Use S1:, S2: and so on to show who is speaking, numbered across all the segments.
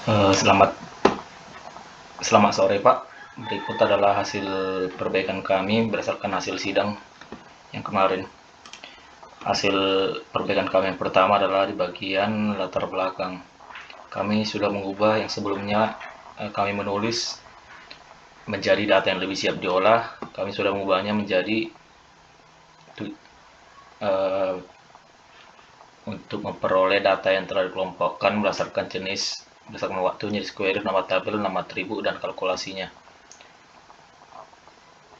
S1: Selamat sore Pak. Berikut adalah hasil perbaikan kami berdasarkan hasil sidang yang kemarin. Hasil perbaikan kami yang pertama adalah di bagian latar belakang. Kami sudah mengubah yang sebelumnya kami menulis menjadi data yang lebih siap diolah. Kami sudah mengubahnya menjadi untuk memperoleh data yang telah dikelompokkan berdasarkan waktu, jenis query, nama tabel, nama atribut, dan kalkulasinya.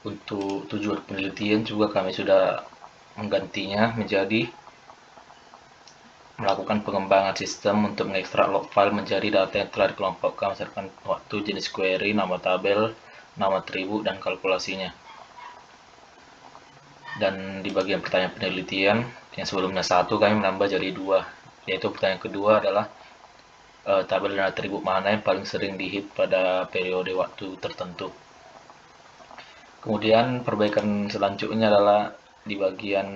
S1: Untuk tujuan penelitian juga kami sudah menggantinya menjadi melakukan pengembangan sistem untuk mengekstrak log file menjadi data yang telah dikelompokkan berdasarkan waktu, jenis query, nama tabel, nama atribut, dan kalkulasinya. Dan di bagian pertanyaan penelitian yang sebelumnya 1 kami menambah jadi 2, yaitu pertanyaan kedua adalah tabel dan atribut mana yang paling sering dihit pada periode waktu tertentu. Kemudian perbaikan selanjutnya adalah di bagian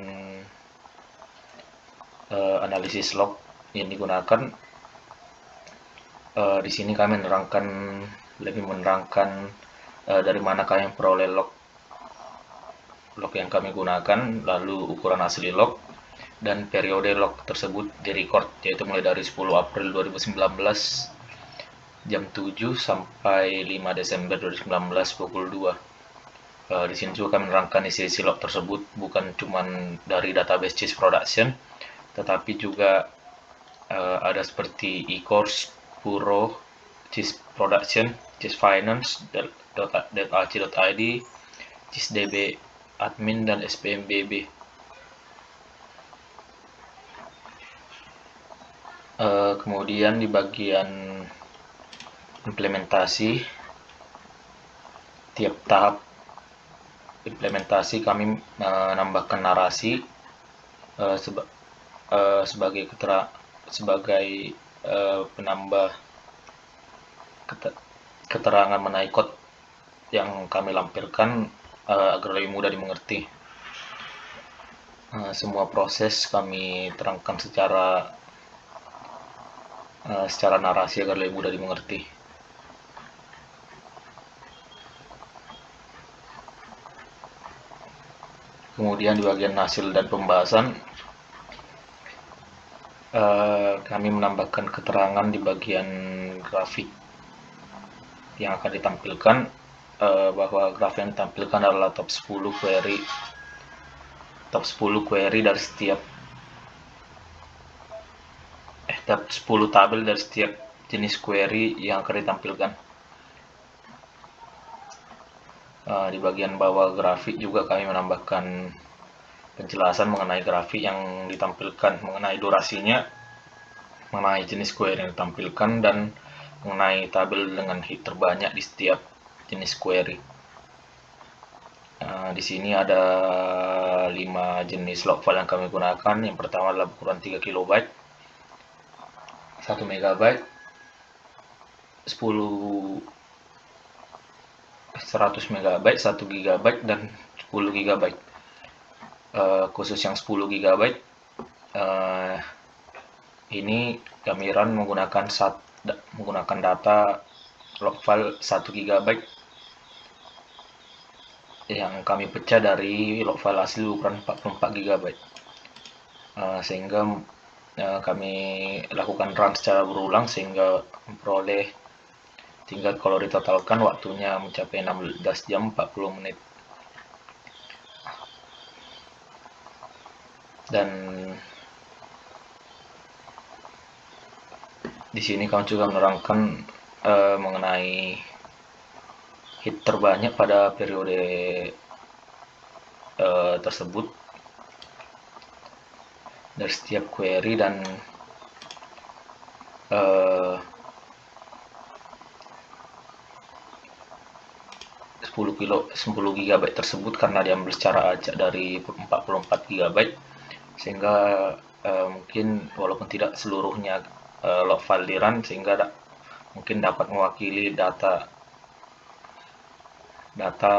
S1: analisis log yang digunakan. Di sini kami lebih menerangkan dari mana kami memperoleh log yang kami gunakan, lalu ukuran asli log, dan periode log tersebut direcord, yaitu mulai dari 10 April 2019 jam 7 sampai 5 Desember 2019 pukul 2. Di sini juga kami menerangkan isi log tersebut bukan cuma dari database cheese production, tetapi juga ada seperti e-course, Puro, cheese production, cheese finance, .ac.id, cheese db admin, dan spmbb. Kemudian di bagian implementasi, tiap tahap implementasi kami menambahkan narasi sebagai penambah keterangan mengenai code yang kami lampirkan agar lebih mudah dimengerti. Semua proses kami terangkan secara narasi agar lebih mudah dimengerti. Kemudian di bagian hasil dan pembahasan, kami menambahkan keterangan di bagian grafik yang akan ditampilkan, bahwa grafik yang ditampilkan adalah top 10 query dari setiap top 10 tabel dari setiap jenis query yang akan ditampilkan. Di bagian bawah grafik juga kami menambahkan penjelasan mengenai grafik yang ditampilkan, mengenai durasinya, mengenai jenis query yang ditampilkan, dan mengenai tabel dengan hit terbanyak di setiap jenis query. Di sini ada 5 jenis log file yang kami gunakan. Yang pertama adalah ukuran 3 KB, 1 MB, 100 MB, 1 GB, dan 10 GB. Khusus yang 10 GB ini kami run menggunakan data log file 1 GB yang kami pecah dari log file asli ukuran 44 GB, sehingga kami lakukan run secara berulang sehingga memperoleh tinggal kalau ditotalkan waktunya mencapai 16 jam 40 menit. Dan di sini kami juga menerangkan mengenai hit terbanyak pada periode tersebut dari setiap query, dan 10 GB tersebut karena diambil secara acak dari 44 GB, sehingga mungkin walaupun tidak seluruhnya log file di run, sehingga mungkin dapat mewakili data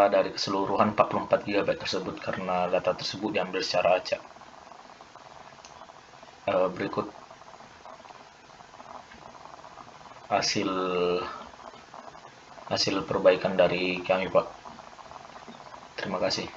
S1: dari keseluruhan 44 GB tersebut karena data tersebut diambil secara acak. Berikut hasil hasil perbaikan dari kami, Pak. Terima kasih.